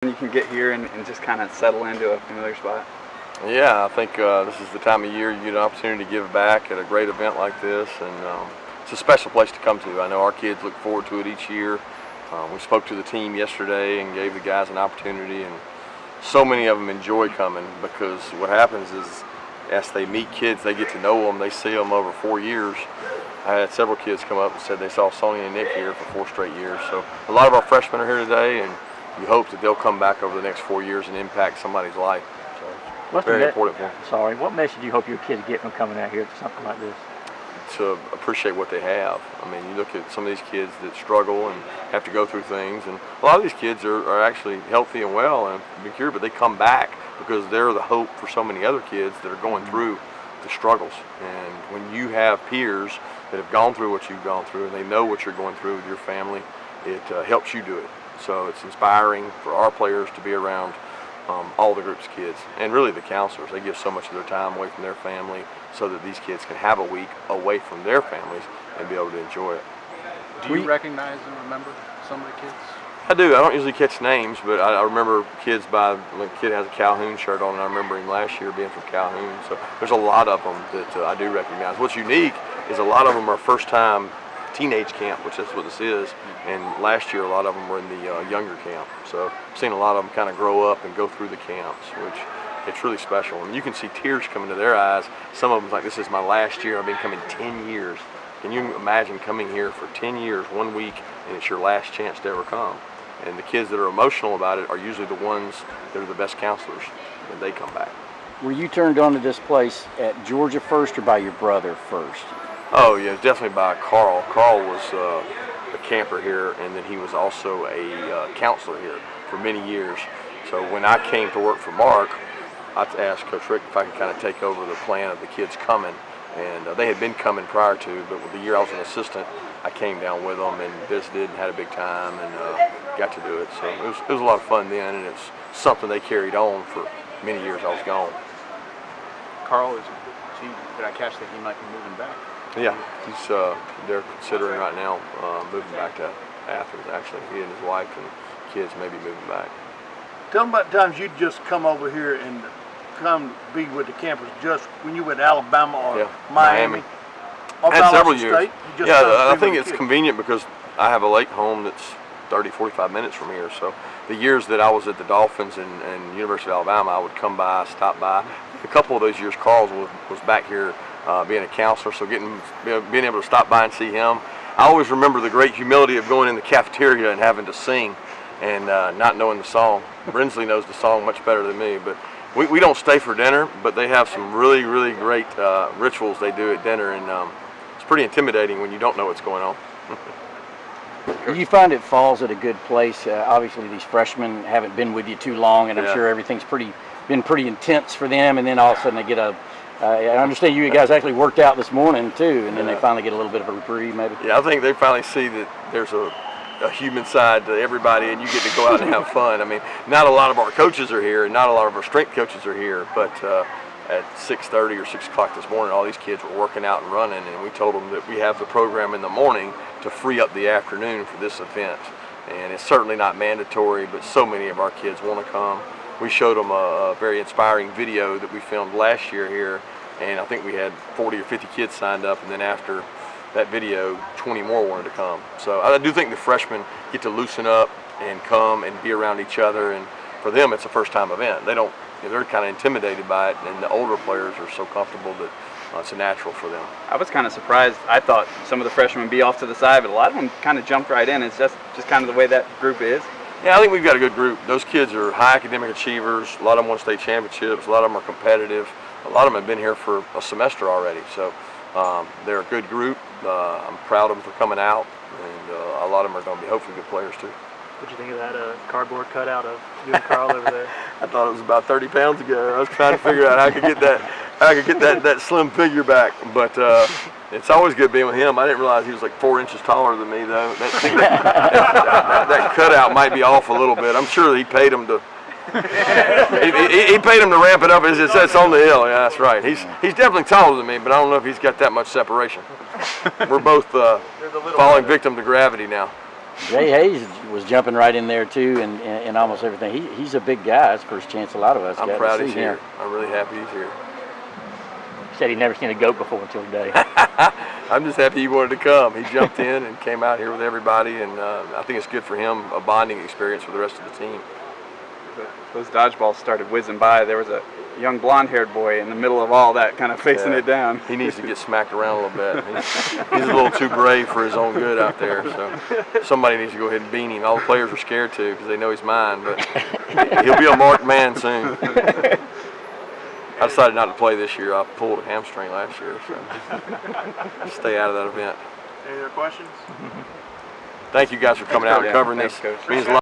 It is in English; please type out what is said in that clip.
You can get here and just kind of settle into a familiar spot. Yeah, I think this is the time of year you get an opportunity to give back at a great event like this, and it's a special place to come to. I know our kids look forward to it each year. We spoke to the team yesterday and gave the guys an opportunity, and so many of them enjoy coming because what happens is as they meet kids, they get to know them, they see them over 4 years. I had several kids come up and said they saw Sonny and Nick here for 4 straight years. So a lot of our freshmen are here today, and you hope that they'll come back over the next 4 years and impact somebody's life. So What's very important for them. Sorry, what message do you hope your kids get from coming out here to something like this? To appreciate what they have. I mean, you look at some of these kids that struggle and have to go through things, and a lot of these kids are actually healthy and well and been cured, but they come back because they're the hope for so many other kids that are going through the struggles. And when you have peers that have gone through what you've gone through and they know what you're going through with your family, it helps you do it. So it's inspiring for our players to be around all the group's kids, and really the counselors. They give so much of their time away from their family so that these kids can have a week away from their families and be able to enjoy it. Do you recognize and remember some of the kids? I do. I don't usually catch names, but I remember kids when a kid has a Calhoun shirt on, and I remember him last year being from Calhoun. So there's a lot of them that I do recognize. What's unique is a lot of them are first-time teenage camp, which is what this is, and last year a lot of them were in the younger camp. So I've seen a lot of them kind of grow up and go through the camps, which it's really special. And you can see tears coming to their eyes. Some of them like, this is my last year. I've been coming 10 years. Can you imagine coming here for 10 years, 1 week, and it's your last chance to ever come? And the kids that are emotional about it are usually the ones that are the best counselors when they come back. Were you turned on to this place at Georgia first or by your brother first? Oh yeah, definitely by Carl. Carl was a camper here, and then he was also a counselor here for many years. So when I came to work for Mark, I asked Coach Rick if I could kind of take over the plan of the kids coming. And they had been coming prior to, but with the year I was an assistant, I came down with them and visited and had a big time and got to do it. So it was a lot of fun then, and it's something they carried on for many years I was gone. Carl, did I catch that he might be moving back? Yeah, they're considering right now moving back to Athens, actually. He and his wife and kids may be moving back. Tell them about the times you'd just come over here and come be with the campers just when you went to Alabama or Miami. I had several years. Yeah, I think it's kids. Convenient because I have a lake home that's 30, 45 minutes from here. So the years that I was at the Dolphins and University of Alabama, I would come by, stop by. A couple of those years, Carl was back here being a counselor, so being able to stop by and see him. I always remember the great humility of going in the cafeteria and having to sing and not knowing the song. Brinsley knows the song much better than me, but we don't stay for dinner, but they have some really, really great rituals they do at dinner, and it's pretty intimidating when you don't know what's going on. Do you find it falls at a good place? Obviously, these freshmen haven't been with you too long, and I'm sure everything's been pretty intense for them, and then all of a sudden they get I understand you guys actually worked out this morning too, and then they finally get a little bit of a reprieve maybe? Yeah, I think they finally see that there's a human side to everybody, and you get to go out and have fun. I mean, not a lot of our coaches are here, and not a lot of our strength coaches are here, but at 6:30 or 6 o'clock this morning, all these kids were working out and running, and we told them that we have the program in the morning to free up the afternoon for this event. And it's certainly not mandatory, but so many of our kids want to come. We showed them a very inspiring video that we filmed last year here, and I think we had 40 or 50 kids signed up, and then after that video, 20 more wanted to come. So I do think the freshmen get to loosen up and come and be around each other, and for them it's a first time event. They're kind of intimidated by it, and the older players are so comfortable that it's a natural for them. I was kind of surprised. I thought some of the freshmen would be off to the side, but a lot of them kind of jumped right in. It's just kind of the way that group is. Yeah, I think we've got a good group. Those kids are high academic achievers. A lot of them won state championships. A lot of them are competitive. A lot of them have been here for a semester already. So they're a good group. I'm proud of them for coming out, and a lot of them are going to be hopefully good players too. What'd you think of that cardboard cutout of you and Carl over there? I thought it was about 30 pounds ago. I was trying to figure out how I could get that slim figure back. But it's always good being with him. I didn't realize he was like 4 inches taller than me, though. That cutout might be off a little bit. I'm sure he paid him to. He paid him to ramp it up as it says on the hill. Yeah, that's right. He's definitely taller than me, but I don't know if he's got that much separation. We're both falling victim to gravity now. Jay Hayes was jumping right in there too, and almost everything. He's a big guy. It's the first chance a lot of us got I'm proud to he's see here. him. I'm really happy he's here. He said he'd never seen a goat before until today. I'm just happy he wanted to come. He jumped in and came out here with everybody, and I think it's good for him, a bonding experience with the rest of the team. Those dodgeballs started whizzing by. There was a young blonde-haired boy in the middle of all that, kind of facing it down. He needs to get smacked around a little bit. He's a little too brave for his own good out there, so somebody needs to go ahead and bean him. All the players are scared to because they know he's mine, but he'll be a marked man soon. I decided not to play this year. I pulled a hamstring last year, so stay out of that event. Any other questions? Thank you guys for coming out and covering this. Thanks, Coach. Means a lot.